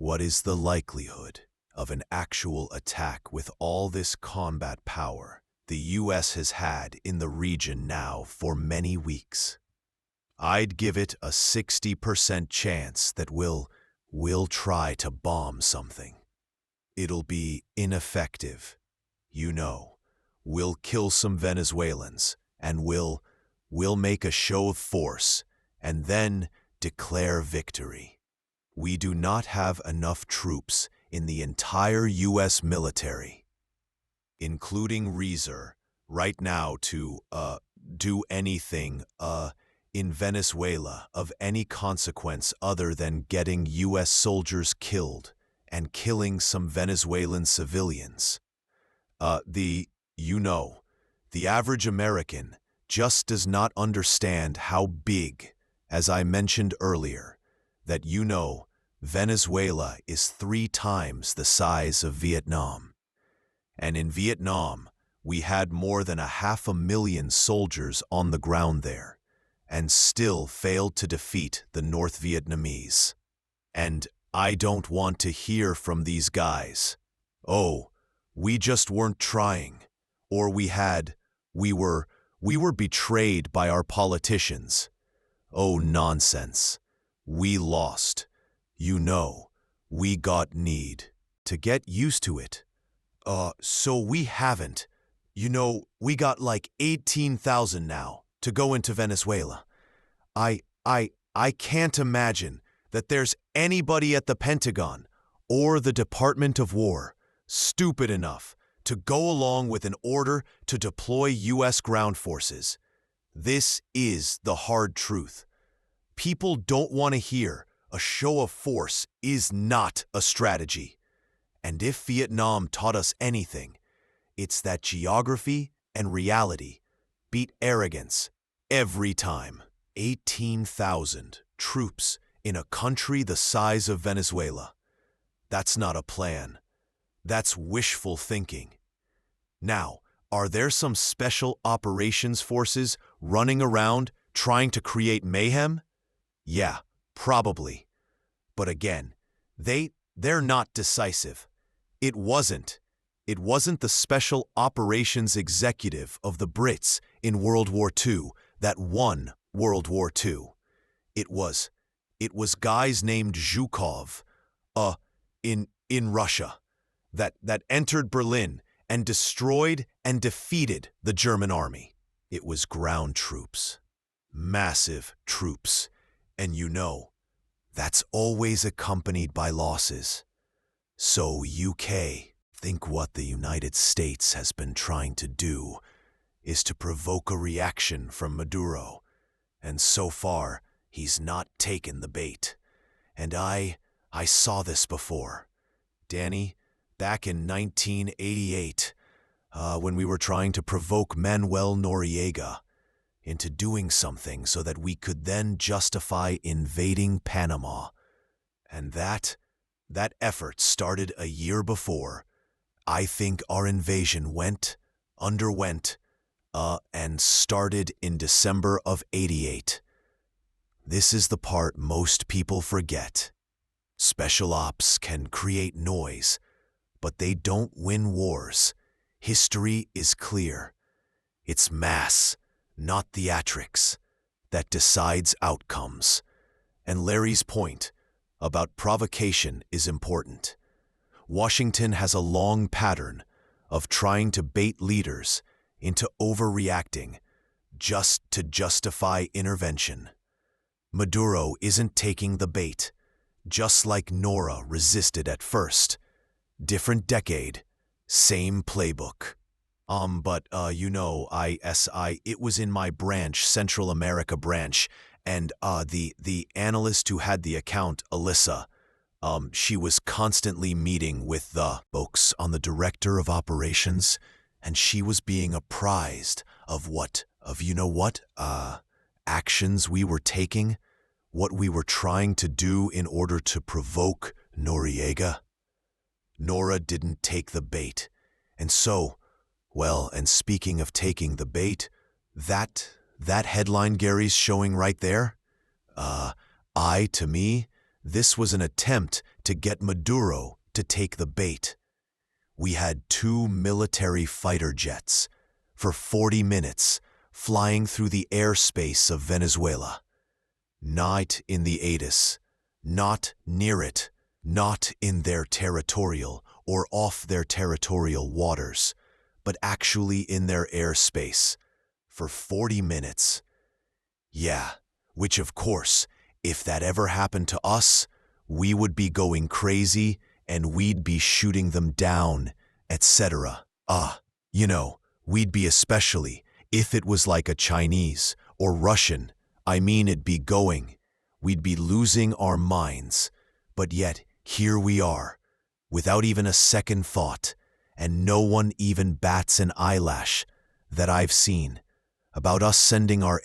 What is the likelihood of an actual attack with all this combat power the U.S. has had in the region now for many weeks? I'd give it a 60% chance that we'll try to bomb something. It'll be ineffective. We'll kill some Venezuelans, and we'll make a show of force, and then declare victory. We do not have enough troops in the entire U.S. military, including reserve, right now to do anything in Venezuela of any consequence other than getting U.S. soldiers killed and killing some Venezuelan civilians. The average American just does not understand how big, as I mentioned earlier, that Venezuela is 3 times the size of Vietnam. And in Vietnam, we had more than 500,000 soldiers on the ground there, and still failed to defeat the North Vietnamese. And I don't want to hear from these guys, "Oh, we just weren't trying," or we were betrayed by our politicians. Oh, nonsense. We lost. We got need to get used to it. So we haven't. We got like 18,000 now to go into Venezuela. I can't imagine that there's anybody at the Pentagon or the Department of War stupid enough to go along with an order to deploy U.S. ground forces. This is the hard truth. People don't want to hear a show of force is not a strategy. And if Vietnam taught us anything, it's that geography and reality beat arrogance every time. 18,000 troops in a country the size of Venezuela. That's not a plan. That's wishful thinking. Now, are there some special operations forces running around trying to create mayhem? Yeah, probably. But again, they're not decisive. It wasn't the special operations executive of the Brits in World War II that won World War II. It was guys named Zhukov, in Russia, that entered Berlin and destroyed and defeated the German army. It was ground troops, massive troops, and that's always accompanied by losses. So UK, think what the United States has been trying to do is to provoke a reaction from Maduro, and so far he's not taken the bait. And I saw this before, Danny, back in 1988, when we were trying to provoke Manuel Noriega into doing something so that we could then justify invading Panama. And that effort started a year before. I think our invasion underwent, and started in December of '88. This is the part most people forget. Special ops can create noise, but they don't win wars. History is clear. It's mass, not theatrics, that decides outcomes. And Larry's point about provocation is important. Washington has a long pattern of trying to bait leaders into overreacting just to justify intervention. Maduro isn't taking the bait, just like Nora resisted at first. Different decade, same playbook. But it was in my branch, Central America branch, and the analyst who had the account, Alyssa, she was constantly meeting with the folks on the director of operations, and she was being apprised of actions we were taking, what we were trying to do in order to provoke Noriega. Nora didn't take the bait, and so, and speaking of taking the bait, that headline Gary's showing right there, to me, this was an attempt to to get Maduro to take the bait. We had 2 military fighter jets for 40 minutes flying through the airspace of Venezuela. Not in the ATIS, not near it, not in their territorial or off their territorial waters, but actually in their airspace for 40 minutes. Yeah, which of course, if that ever happened to us, we would be going crazy and we'd be shooting them down, etc. We'd be especially if it was like a Chinese or Russian, it'd be going. We'd be losing our minds. But yet, here we are, without even a second thought, and no one even bats an eyelash that I've seen about us sending our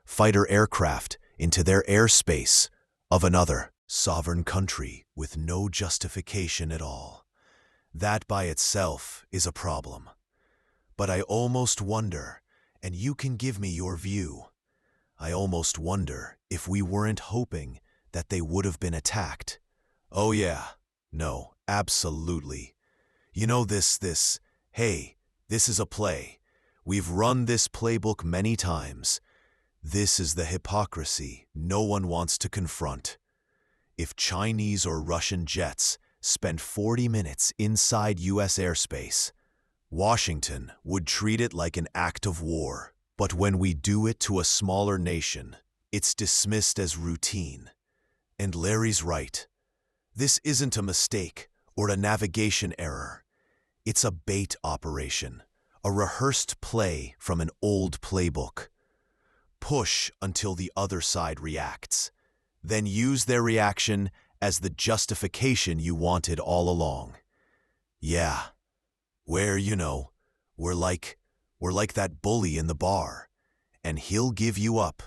fighter aircraft, into their airspace of another sovereign country with no justification at all. That by itself is a problem. But I almost wonder, and you can give me your view, I almost wonder if we weren't hoping that they would have been attacked. Oh yeah, no, absolutely. Hey, this is a play. We've run this playbook many times. This is the hypocrisy no one wants to confront. If Chinese or Russian jets spent 40 minutes inside U.S. airspace, Washington would treat it like an act of war. But when we do it to a smaller nation, it's dismissed as routine. And Larry's right. This isn't a mistake or a navigation error. It's a bait operation, a rehearsed play from an old playbook. Push until the other side reacts. Then use their reaction as the justification you wanted all along. Yeah, we're like that bully in the bar, and he'll give you up.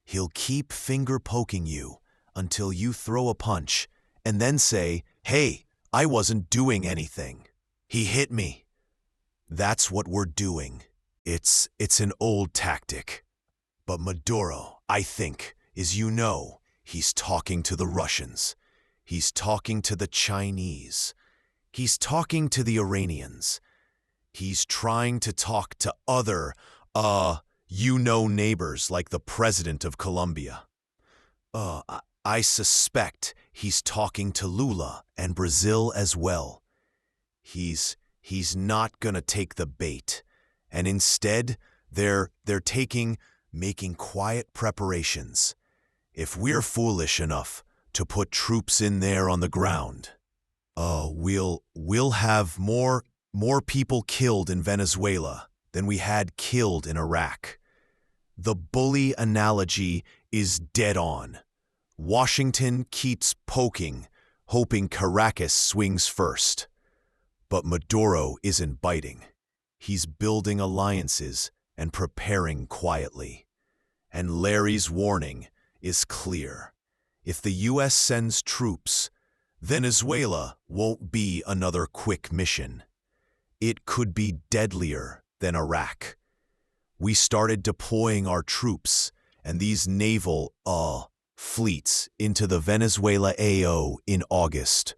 He'll keep finger poking you until you throw a punch and then say, "Hey, I wasn't doing anything. He hit me." That's what we're doing. It's an old tactic. But Maduro, I think, he's talking to the Russians. He's talking to the Chinese. He's talking to the Iranians. He's trying to talk to other, neighbors like the president of Colombia. I suspect he's talking to Lula and Brazil as well. He's not gonna take the bait, and instead, they're making quiet preparations. If we're foolish enough to put troops in there on the ground, we'll have more people killed in Venezuela than we had killed in Iraq. The bully analogy is dead on. Washington keeps poking, hoping Caracas swings first. But Maduro isn't biting. He's building alliances and preparing quietly. And Larry's warning is clear. If the U.S. sends troops, Venezuela won't be another quick mission. It could be deadlier than Iraq. We started deploying our troops and these naval, fleets into the Venezuela AO in August.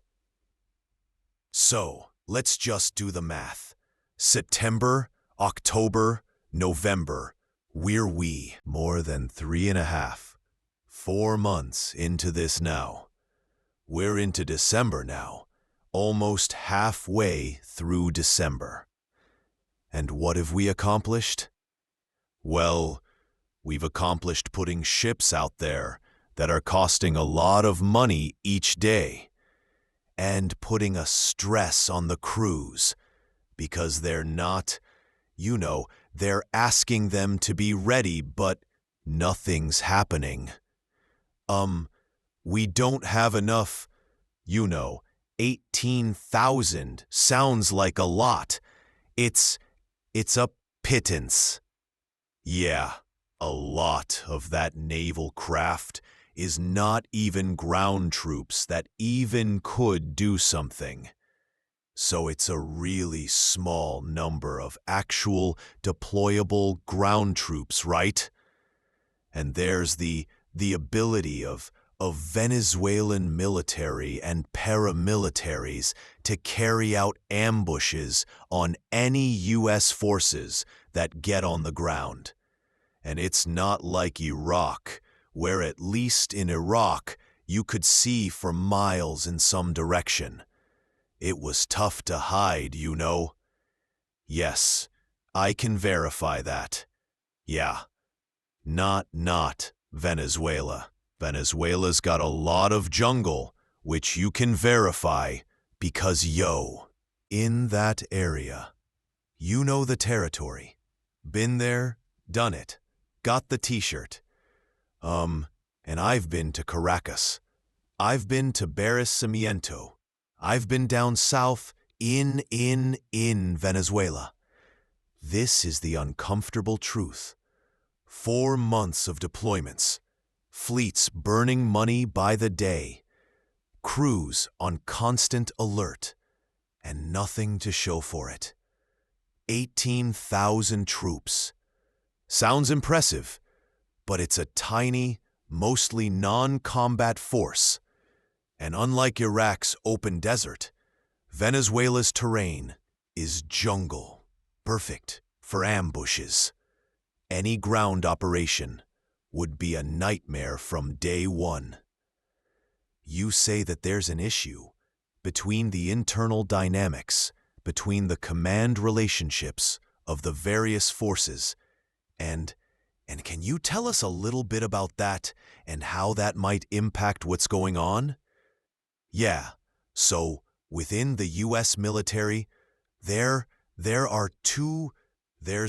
So, let's just do the math. September, October, November, we're more than 4 months into this now. We're into December now, almost halfway through December. And what have we accomplished? Well, we've accomplished putting ships out there that are costing a lot of money each day, and putting a stress on the crews, because they're not, they're asking them to be ready, but nothing's happening. We don't have enough, 18,000 sounds like a lot. It's a pittance. Yeah, a lot of that naval craft is not even ground troops that even could do something. So it's a really small number of actual deployable ground troops, right? And there's the ability of of Venezuelan military and paramilitaries to carry out ambushes on any U.S. forces that get on the ground. And it's not like Iraq, where at least in Iraq you could see for miles in some direction. It was tough to hide, you know. Yes, I can verify that. Yeah, not Venezuela. Venezuela's got a lot of jungle, which you can verify because, in that area, you know the territory. Been there, done it, got the t-shirt. And I've been to Caracas. I've been to Barquisimeto. I've been down south in Venezuela. This is the uncomfortable truth. 4 months of deployments, fleets burning money by the day, crews on constant alert, and nothing to show for it. 18,000 troops. Sounds impressive, but it's a tiny, mostly non-combat force. And unlike Iraq's open desert, Venezuela's terrain is jungle, perfect for ambushes. Any ground operation would be a nightmare from day one. You say that there's an issue between the internal dynamics, between the command relationships of the various forces, and can you tell us a little bit about that and how that might impact what's going on? Yeah, so within the U.S. military, there's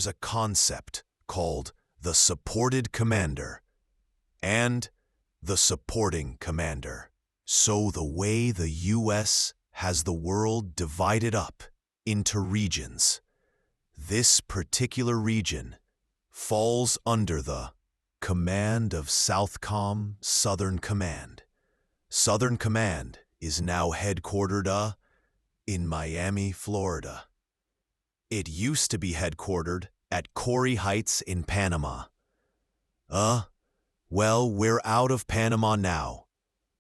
a concept called the supported commander and the supporting commander. So the way the U.S. has the world divided up into regions, this particular region falls under the command of Southcom Southern Command. Southern Command is now headquartered in Miami, Florida. It used to be headquartered at Corey Heights in Panama. Well, we're out of Panama now,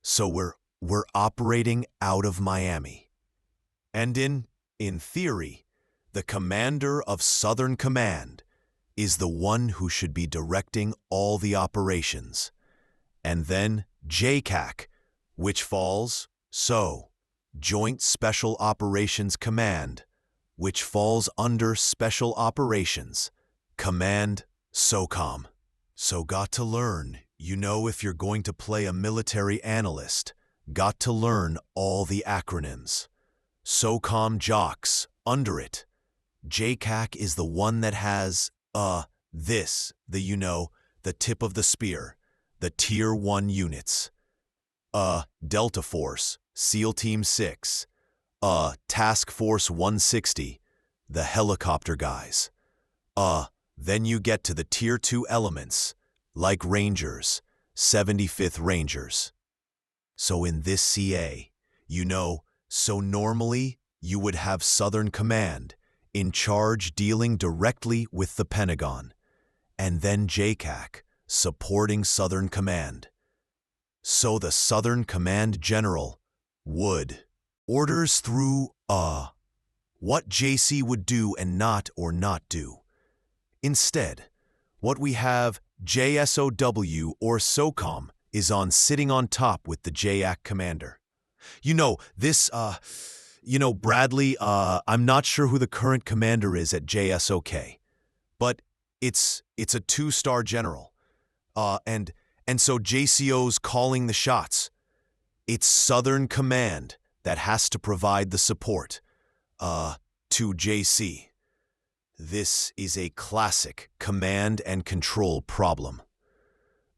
so we're operating out of Miami. And in theory, the commander of Southern Command is the one who should be directing all the operations. And then JCAC, which falls, Joint Special Operations Command, which falls under Special Operations Command, SOCOM. So got to learn, if you're going to play a military analyst, got to learn all the acronyms. SOCOM jocks under it. JCAC is the one that has, the tip of the spear, the Tier 1 units. Delta Force, SEAL Team 6, Task Force 160, the helicopter guys. Then you get to the Tier 2 elements, like Rangers, 75th Rangers. So in this CA, so normally you would have Southern Command in charge dealing directly with the Pentagon, and then JCAC supporting Southern Command. So the Southern Command General would orders through, what JC would do and not do. Instead, what we have JSOW or SOCOM is sitting on top with the JAC commander. Bradley, I'm not sure who the current commander is at JSOK, but it's a 2-star general. And so JCO's calling the shots. It's Southern Command that has to provide the support, to JC. This is a classic command and control problem.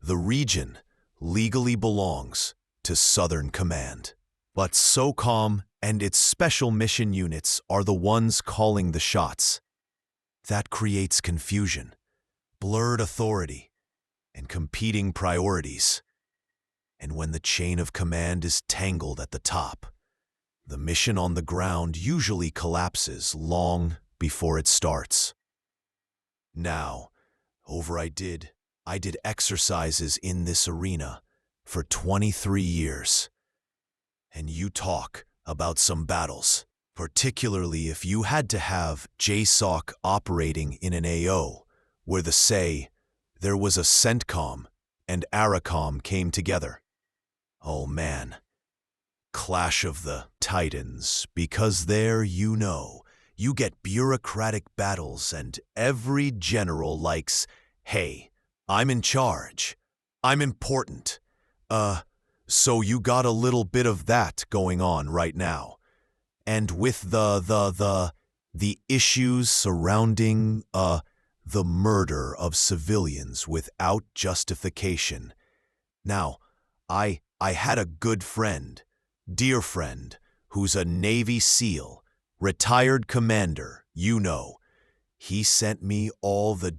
The region legally belongs to Southern Command, but SOCOM and its special mission units are the ones calling the shots. That creates confusion, blurred authority, and competing priorities. And when the chain of command is tangled at the top, the mission on the ground usually collapses long before it starts. Now, I did exercises in this arena for 23 years. And you talk about some battles, particularly if you had to have JSOC operating in an AO, where there was a CENTCOM and ARICOM came together. Oh man, clash of the titans, because there you get bureaucratic battles and every general likes, hey, I'm in charge, I'm important. So you got a little bit of that going on right now. And with the issues surrounding, the murder of civilians without justification. Now, I had a good friend, dear friend, who's a Navy SEAL, retired commander, He sent me all the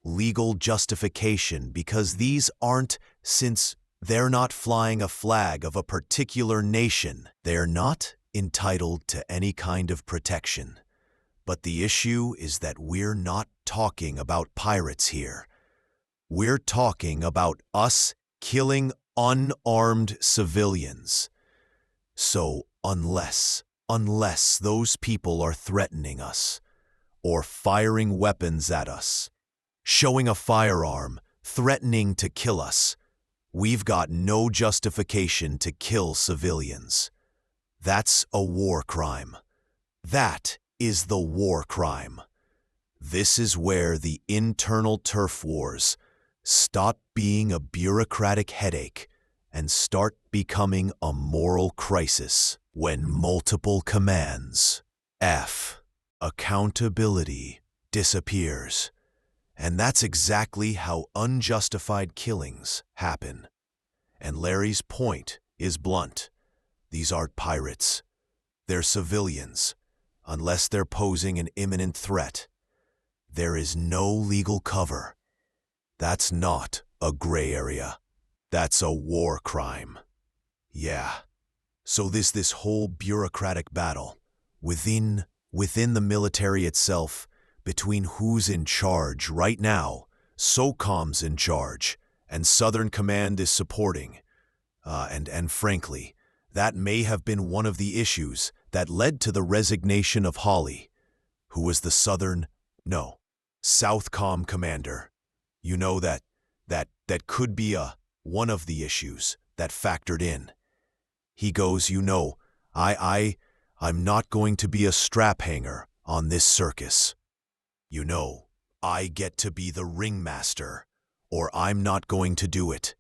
legal justification because these aren't, since they're not flying a flag of a particular nation. They're not entitled to any kind of protection. But the issue is that we're not talking about pirates here. We're talking about us killing unarmed civilians. So unless those people are threatening us, or firing weapons at us, showing a firearm, threatening to kill us, we've got no justification to kill civilians. That's a war crime. That is the war crime. This is where the internal turf wars stop being a bureaucratic headache and start becoming a moral crisis when multiple commands, accountability, disappears. And that's exactly how unjustified killings happen. And Larry's point is blunt. These aren't pirates. They're civilians, unless they're posing an imminent threat. There is no legal cover. That's not a gray area. That's a war crime. Yeah. So this whole bureaucratic battle within the military itself, between who's in charge right now, SOCOM's in charge, and Southern Command is supporting. And frankly, that may have been one of the issues that led to the resignation of Hawley, who was the Southcom commander. That could be one of the issues that factored in. He goes, I'm not going to be a strap hanger on this circus. I get to be the ringmaster, or I'm not going to do it.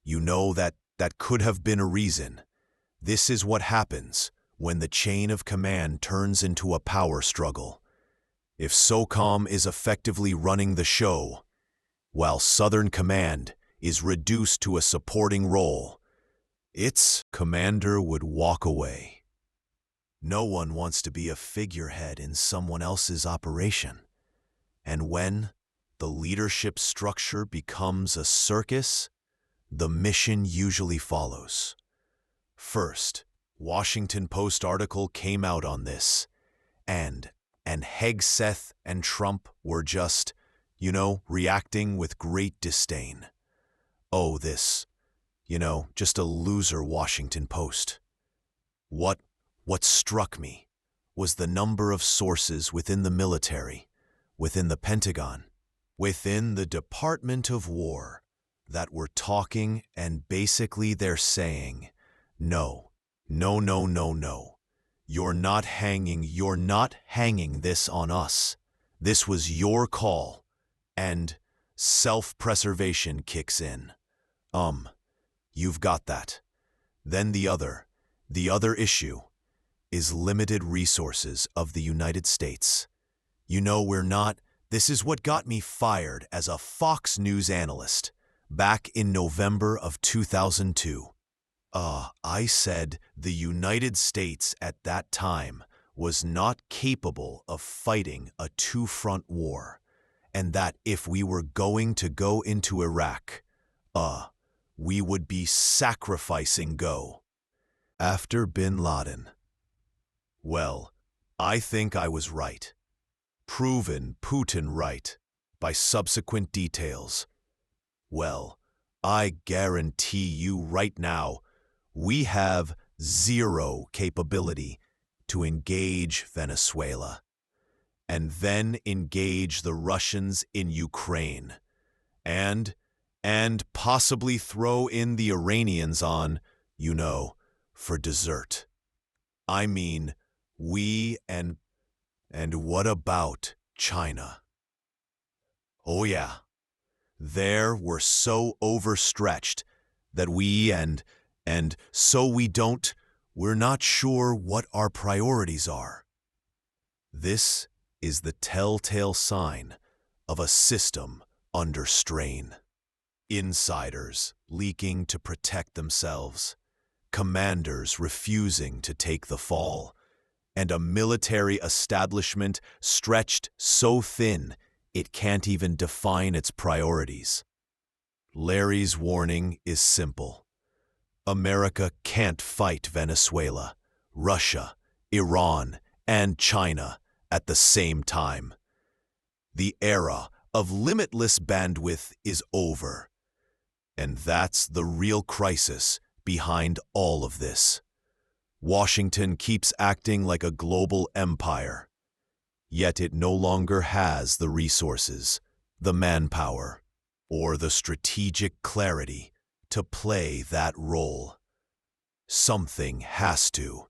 That could have been a reason. This is what happens when the chain of command turns into a power struggle. If SOCOM is effectively running the show, while Southern Command is reduced to a supporting role, its commander would walk away. No one wants to be a figurehead in someone else's operation. And when the leadership structure becomes a circus, the mission usually follows. First, Washington Post article came out on this, and Hegseth and Trump were just, reacting with great disdain. Oh, this, just a loser Washington Post. What struck me was the number of sources within the military, within the Pentagon, within the Department of War, that were talking, and basically they're saying, no. You're not hanging this on us. This was your call. And self-preservation kicks in. You've got that. Then the other issue is limited resources of the United States. This is what got me fired as a Fox News analyst back in November of 2002. I said the United States at that time was not capable of fighting a two-front war, and that if we were going to go into Iraq, we would be sacrificing after bin Laden. Well, I think I was right. Proven Putin right by subsequent details. Well, I guarantee you right now, we have zero capability to engage Venezuela and then engage the Russians in Ukraine and possibly throw in the Iranians on, for dessert. I mean, we and what about China? Oh yeah, there we're so overstretched that we're not sure what our priorities are. This is the telltale sign of a system under strain. Insiders leaking to protect themselves, commanders refusing to take the fall, and a military establishment stretched so thin it can't even define its priorities. Larry's warning is simple. America can't fight Venezuela, Russia, Iran, and China at the same time. The era of limitless bandwidth is over. And that's the real crisis behind all of this. Washington keeps acting like a global empire, yet it no longer has the resources, the manpower, or the strategic clarity to play that role. Something has to